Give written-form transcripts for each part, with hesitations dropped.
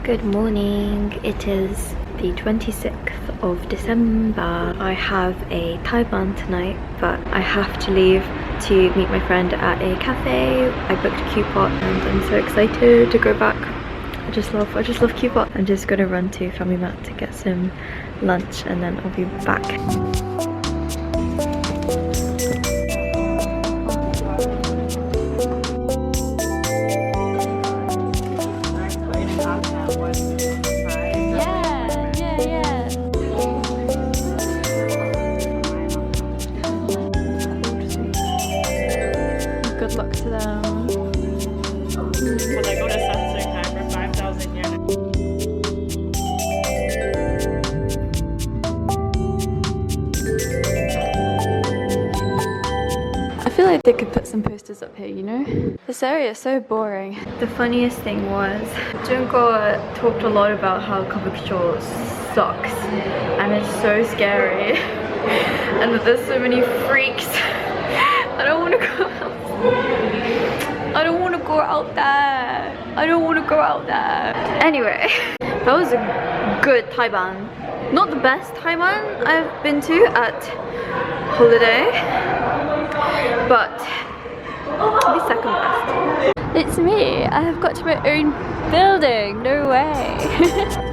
Good morning. It is the 26th of December. I have a taiban tonight, but I have to leave to meet my friend at a cafe. I booked Qpot and I'm so excited to go back. I just love Qpot. I'm just gonna run to Family Mart to get some lunch and then I'll be back. Good luck to them. Will I go to Satsui for 5,000 yen? I feel like they could put some posters up here, you know? This area is so boring. The funniest thing was Junko talked a lot about how Kabukicho sucks and it's so scary and that there's so many freaks. I don't want to go out. I don't want to go out there. I don't want to go out there. Anyway, that was a good taiban. Not the best taiban I've been to at Holiday, but the second best. It's me. I have got to my own building. No way.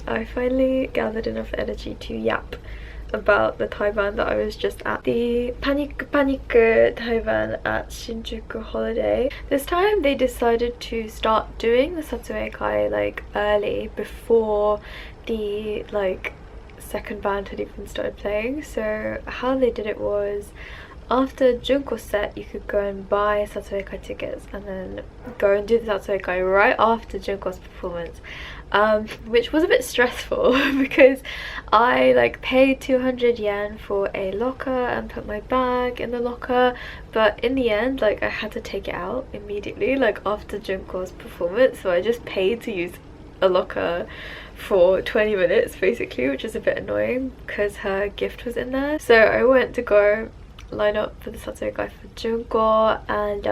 I finally gathered enough energy to yap about the taiban that I was just at. The panic taiban at Shinjuku Holiday. This time they decided to start doing the Satsueikai like early before the like second band had even started playing. So how they did it was, after Junko's set you could go and buy Satsueikai tickets and then go and do the Satsueikai right after Junko's performance, which was a bit stressful because I like paid 200 yen for a locker and put my bag in the locker, but in the end like I had to take it out immediately like after Junko's performance, so I just paid to use a locker for 20 minutes basically, which is a bit annoying because her gift was in there. So I went to go line up for the Satsueikai for Junko, and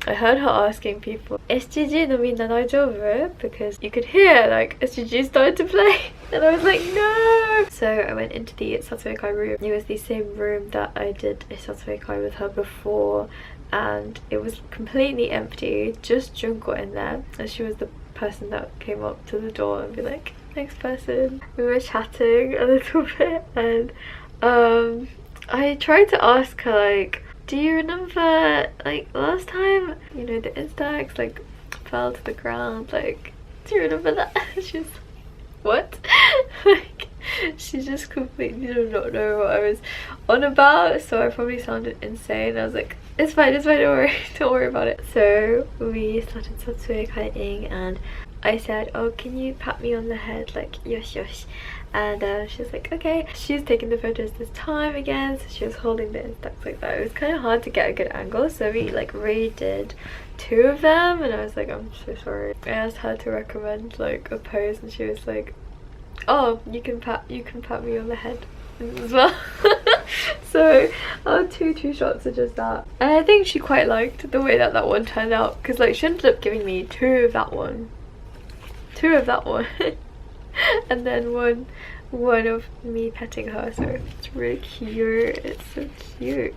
I heard her asking people, SGG no minna daijoubu? Because you could hear like SGG started to play and I was like, no! So I went into the Satsueikai room. It was the same room that I did a Satsueikai with her before, and it was completely empty, just Junko in there, and she was the person that came up to the door and be like, next person. We were chatting a little bit and I tried to ask her like, do you remember like last time, you know, the Instax like fell to the ground, like do you remember that? She's like, what? Like she just completely did not know what I was on about, so I probably sounded insane. I was like, it's fine, don't worry about it. So we started Satsueikai-ing and I said, oh, can you pat me on the head, like yosh, and she was like, okay. She's taking the photos this time again, so she was holding the Instax like that. It was kind of hard to get a good angle, so we like redid 2 of them, and I was like, I'm so sorry. I asked her to recommend like a pose and she was like, oh, you can pat me on the head as well. So our two shots are just that, and I think she quite liked the way that one turned out, because like she ended up giving me 2 of that one and then one of me petting her, so it's really cute. It's so cute.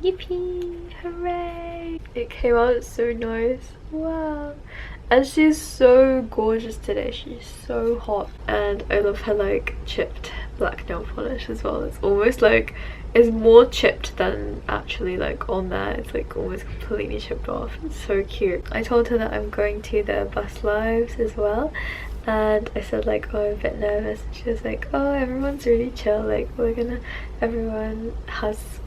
Yippee! Hooray! It came out so nice. Wow. And she's so gorgeous today. She's so hot. And I love her like chipped black nail polish as well. It's almost like it's more chipped than actually like on there. It's like almost completely chipped off. It's so cute. I told her that I'm going to the bus lives as well, and I said like, oh, I'm a bit nervous, and she was like, oh, everyone's really chill, like everyone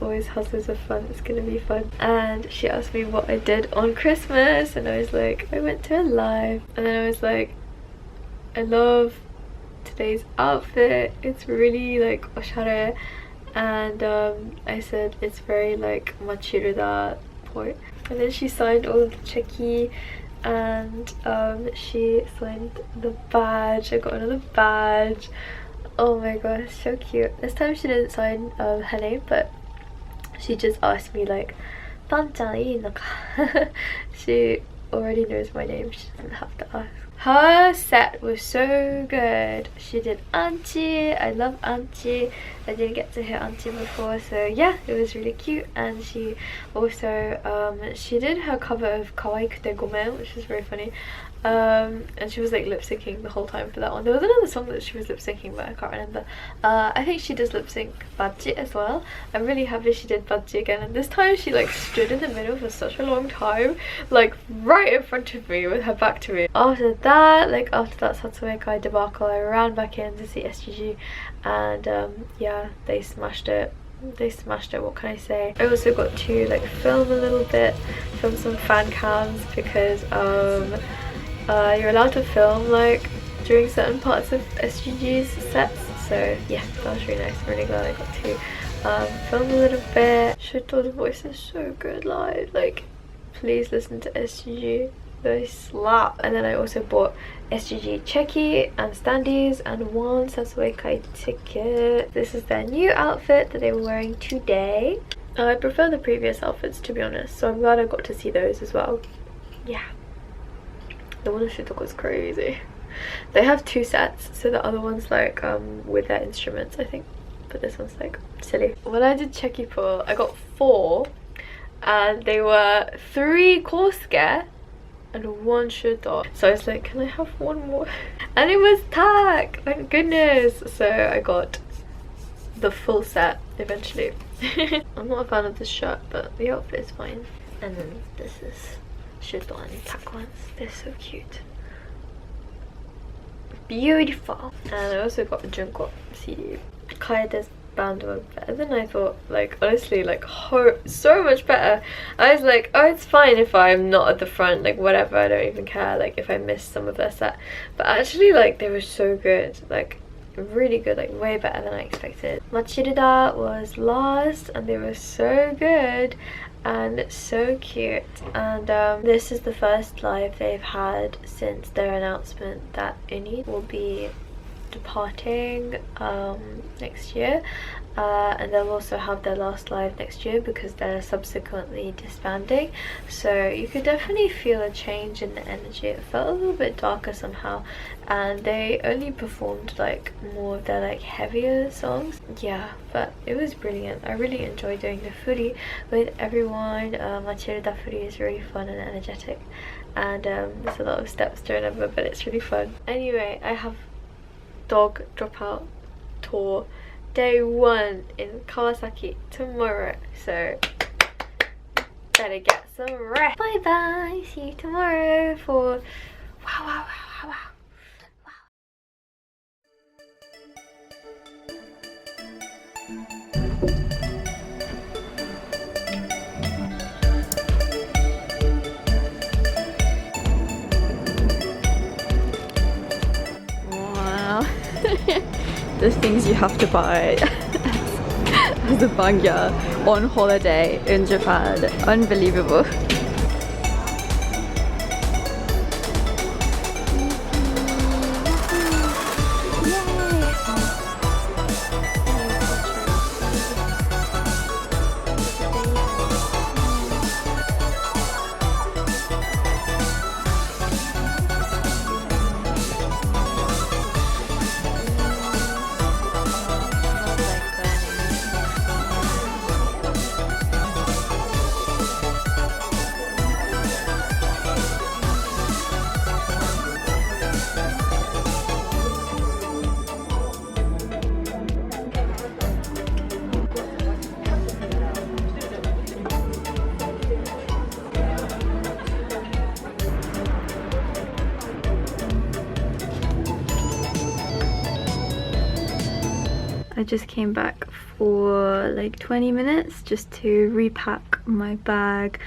always has loads of fun, it's gonna be fun. And she asked me what I did on Christmas, and I was like, I went to a live. And then I was like, I love today's outfit, it's really like oshare. And I said it's very like Mathilda point. And then she signed all of the cheki, and she signed the badge. I got another badge. Oh my gosh, so cute. This time she didn't sign her name, but she just asked me like, she already knows my name, she doesn't have to ask. Her set was so good. She did anchi. I love anchi. I didn't get to hear anchi before, so yeah, it was really cute. And she also she did her cover of Kawasaki Gomen, which was very funny. And she was like lip syncing the whole time for that one. There was another song that she was lip syncing, but I can't remember. I think she does lip sync Baji as well. I'm really happy she did Baji again, and this time she like stood in the middle for such a long time, like right in front of me with her back to me. After that Vkei debacle, I ran back in to see SGG, and yeah, they smashed it. What can I say? I also got to like film a little bit, film some fan cams, because you're allowed to film like during certain parts of SGG's sets, so yeah, that was really nice. I'm really glad I got to film a little bit. Shito's voice is so good live, like please listen to SGG, they slap. And then I also bought SGG cheki and standees and one Vkei ticket. This is their new outfit that they were wearing today. I prefer the previous outfits, to be honest, so I'm glad I got to see those as well. Yeah. The one of Junko is crazy. They have two sets, so the other one's like with their instruments, I think, but this one's like silly. When I did cheki pull, I got 4, and they were 3 kosuke and 1 shuto. So I was like, can I have one more? And it was tak, thank goodness. So I got the full set eventually. I'm not a fan of this shirt, but the outfit is fine. And then this is shuto and tak ones. They're so cute, beautiful. And I also got the Junko CD. Kaede's band were better than I thought, like honestly, like so much better. I was like, oh, it's fine if I'm not at the front, like whatever, I don't even care like if I miss some of their set. But actually, like they were so good, like really good, like way better than I expected. Mathilda was last, and they were so good and so cute. And this is the first live they've had since their announcement that inThe will be departing next year, and they'll also have their last live next year because they're subsequently disbanding. So you could definitely feel a change in the energy. It felt a little bit darker somehow, and they only performed like more of their like heavier songs. Yeah, but it was brilliant. I really enjoyed doing the furi with everyone. Mathilda furi is really fun and energetic, and there's a lot of steps to remember, but it's really fun. Anyway, I have dog dropout tour day 1 in Kawasaki tomorrow, so better get some rest. Bye bye, see you tomorrow for wow. The things you have to buy as a bangya on holiday in Japan. Unbelievable. I just came back for like 20 minutes just to repack my bag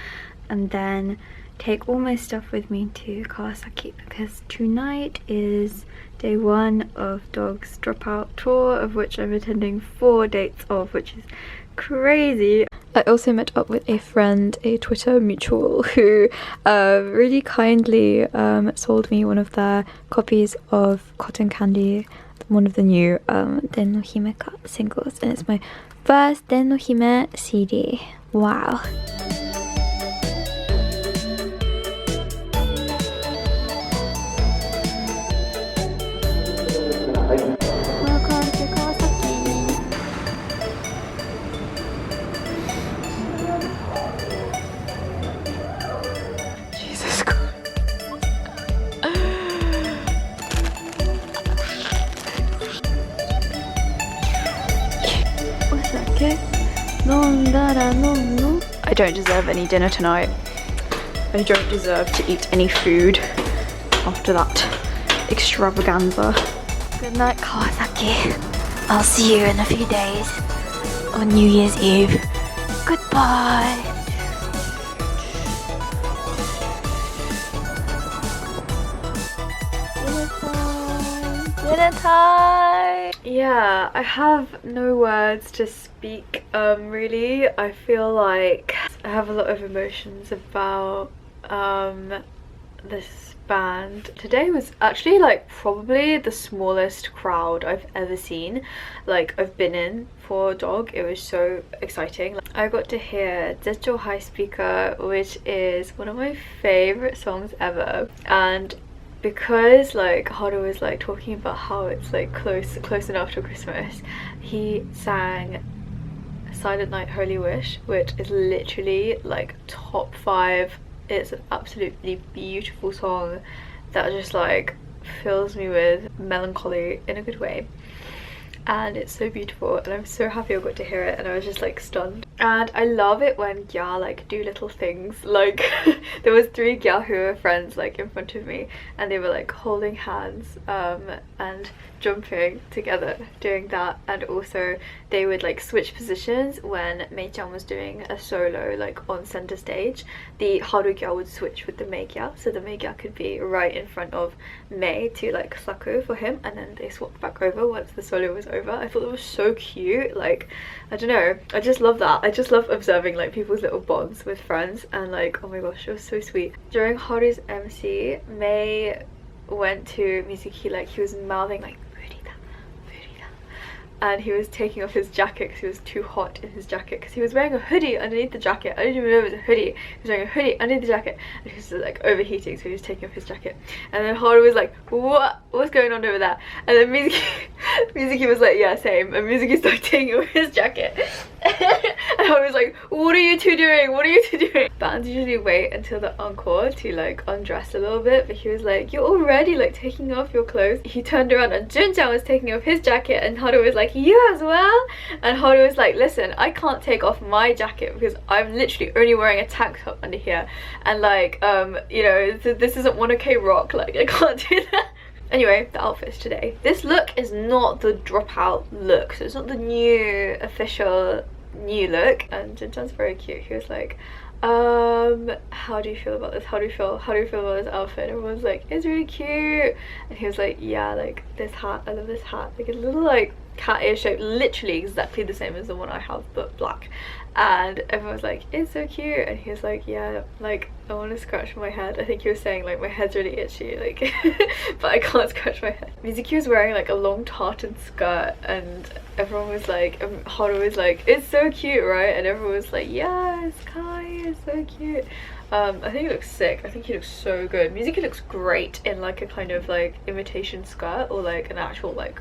and then take all my stuff with me to Kawasaki, because tonight is day 1 of Dog's Dropout tour, of which I'm attending 4 dates of, which is crazy. I also met up with a friend, a Twitter mutual, who really kindly sold me one of their copies of Cotton Candy, one of the new Den no Himeka singles, and it's my first Den no Hime CD. Wow. Welcome to Kawasaki. Jesus Christ. お酒飲んだら飲むの? I don't deserve any dinner tonight. I don't deserve to eat any food after that extravaganza. Good night, Kawasaki. I'll see you in a few days on New Year's Eve. Goodbye. Dinner time. Yeah, I have no words to speak. Really, I feel like I have a lot of emotions about this band. Today was actually like probably the smallest crowd I've ever seen, like I've been in for Dog. It was so exciting. I got to hear Zetcho High Speaker, which is one of my favorite songs ever, and because like Haru was like talking about how it's like close enough to Christmas, he sang Silent Night Holy Wish, which is literally like top 5. It's an absolutely beautiful song that just like fills me with melancholy in a good way, and it's so beautiful, and I'm so happy I got to hear it, and I was just like stunned. And I love it when gya like do little things, like there was 3 gya who were friends like in front of me, and they were like holding hands and jumping together doing that, and also they would like switch positions when Mei-chan was doing a solo like on center stage. The Haru gya would switch with the Mei gya, so the Mei gya could be right in front of Mei to like saku for him, and then they swapped back over once the solo was over. I thought it was so cute. Like, I don't know, I just love that. I just love observing like people's little bonds with friends, and like, oh my gosh, it was so sweet. During Haru's MC, Mei went to Mizuki, like he was mouthing like and he was taking off his jacket because he was too hot in his jacket, because he was wearing a hoodie underneath the jacket. I didn't even know it was a hoodie. He was wearing a hoodie underneath the jacket, and he was like overheating, so he was taking off his jacket. And then Haru was like, what's going on over there? And then Mizuki was like, yeah, same. And Mizuki started taking off his jacket. And Haru was like, what are you two doing? What are you two doing? Bands usually wait until the encore to like undress a little bit, but he was like, you're already like taking off your clothes. He turned around and Jun-chan was taking off his jacket, and Haru was like, you as well? And Haru was like, listen, I can't take off my jacket because I'm literally only wearing a tank top under here, and like you know, this isn't 1OK rock, like I can't do that. Anyway, the outfits today. This look is not the Dropout look, so it's not the new official new look. And Jin-chan's very cute. He was like, how do you feel about this? How do you feel about this outfit? And everyone's like, it's really cute. And he was like, yeah, like this hat, I love this hat. Like a little like cat ear shape, literally exactly the same as the one I have, but black. And everyone was like, it's so cute. And he was like, yeah, like I want to scratch my head. I think he was saying like my head's really itchy, like but I can't scratch my head. Mizuki was wearing like a long tartan skirt, and everyone was like, Haru was like, it's so cute, right? And everyone was like, yes, Kai is so cute. I think he looks sick. I think he looks so good. Mizuki looks great in like a kind of like imitation skirt, or like an actual like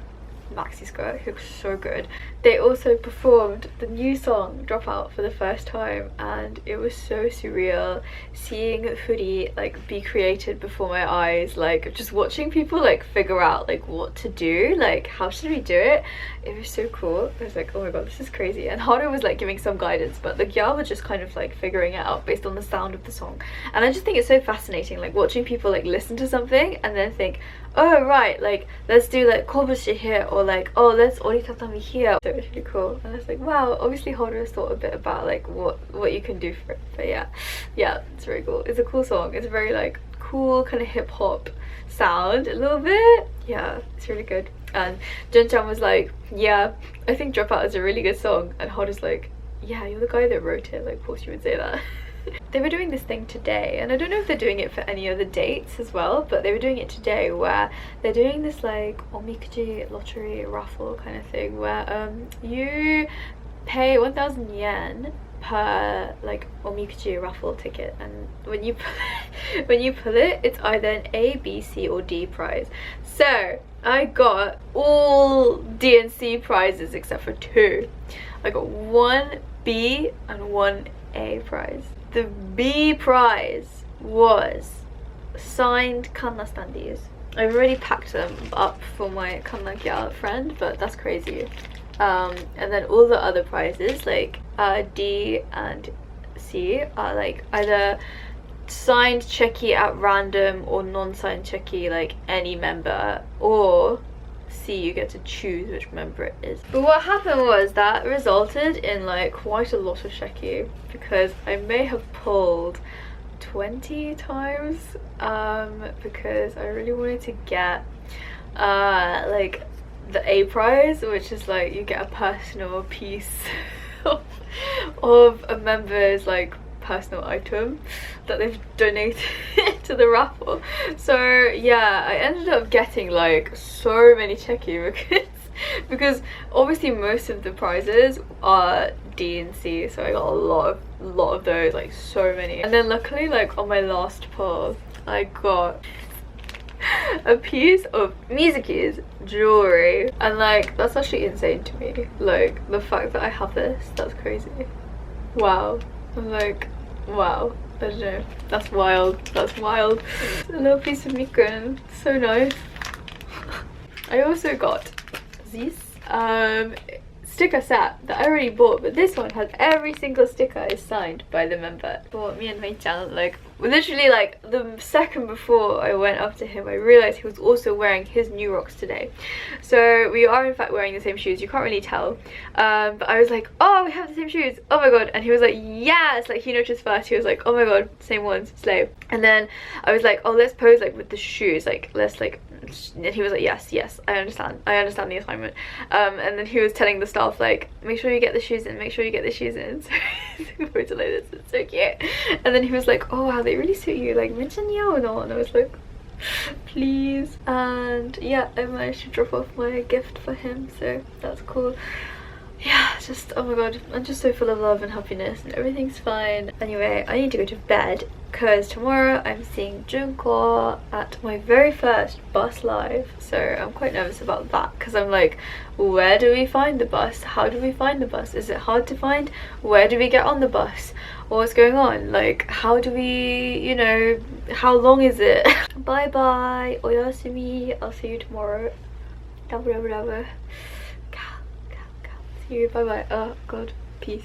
maxi skirt. He looks so good. They also performed the new song Dropout for the first time, and it was so surreal seeing Furi like be created before my eyes, like just watching people like figure out like what to do, like how should we do it. It was so cool. I was like, oh my god, this is crazy. And Haru was like giving some guidance, but the gya were just kind of like figuring it out based on the sound of the song. And I just think it's so fascinating, like watching people like listen to something and then think, oh right, like let's do like kobushi here, or like, oh let's oritatami here. So it's really cool. And I was like, wow, obviously Hoda has thought a bit about like what you can do for it. But yeah, it's very cool. It's a cool song. It's a very like cool kind of hip hop sound a little bit. Yeah, it's really good. And Jun-chan was like, yeah, I think Dropout is a really good song. And Hoda's like, yeah, you're the guy that wrote it, like of course you would say that. They were doing this thing today, and I don't know if they're doing it for any other dates as well, but they were doing it today where they're doing this like omikuji lottery raffle kind of thing where you pay 1,000 yen per like omikuji raffle ticket, and when you pull it, it's either an A, B, C or D prize. So I got all D and C prizes except for 2. I got 1 B and 1 A prize. The B prize was signed kanna standees. I've already packed them up for my kanna friend, but that's crazy. And then all the other prizes like D and C are like either signed checky at random or non-signed checky like any member, or C, you get to choose which member it is. But what happened was that resulted in like quite a lot of checky, because I may have pulled 20 times because I really wanted to get like the A prize, which is like you get a personal piece of a member's like personal item that they've donated to the raffle. So yeah, I ended up getting like so many checky because obviously most of the prizes are D and C, so I got a lot of those, like so many. And then luckily, like on my last pull, I got a piece of Mizuki's jewelry, and like that's actually insane to me. Like the fact that I have this, that's crazy. Wow. I'm like, wow, I don't know, that's wild, that's wild. A little piece of Mikun, so nice. I also got this sticker set that I already bought, but this one has every single sticker is signed by the member. For me and Mei-chan, like literally like the second before I went up to him, I realized he was also wearing his new rocks today. So we are in fact wearing the same shoes. You can't really tell, but I was like, oh, we have the same shoes, oh my god. And he was like, yes, like he noticed first. He was like, oh my god, same ones, slay. And then I was like, oh, let's pose like with the shoes, like let's like, and he was like, yes, I understand the assignment. And then he was telling the staff like, make sure you get the shoes in, make sure you get the shoes in. So it's so cute. And then he was like, oh wow, they really suit you, like mention yo and all. And I was like, please. And yeah, I managed to drop off my gift for him, so that's cool. Yeah, just oh my god, I'm just so full of love and happiness and everything's fine. Anyway, I need to go to bed because tomorrow I'm seeing Junko at my very first bus live, so I'm quite nervous about that because I'm like, where do we find the bus? How do we find the bus? Is it hard to find? Where do we get on the bus? What's going on? Like, how do we, you know, how long is it? Bye bye, oyasumi, I'll see you tomorrow. Bye bye. Oh god, peace.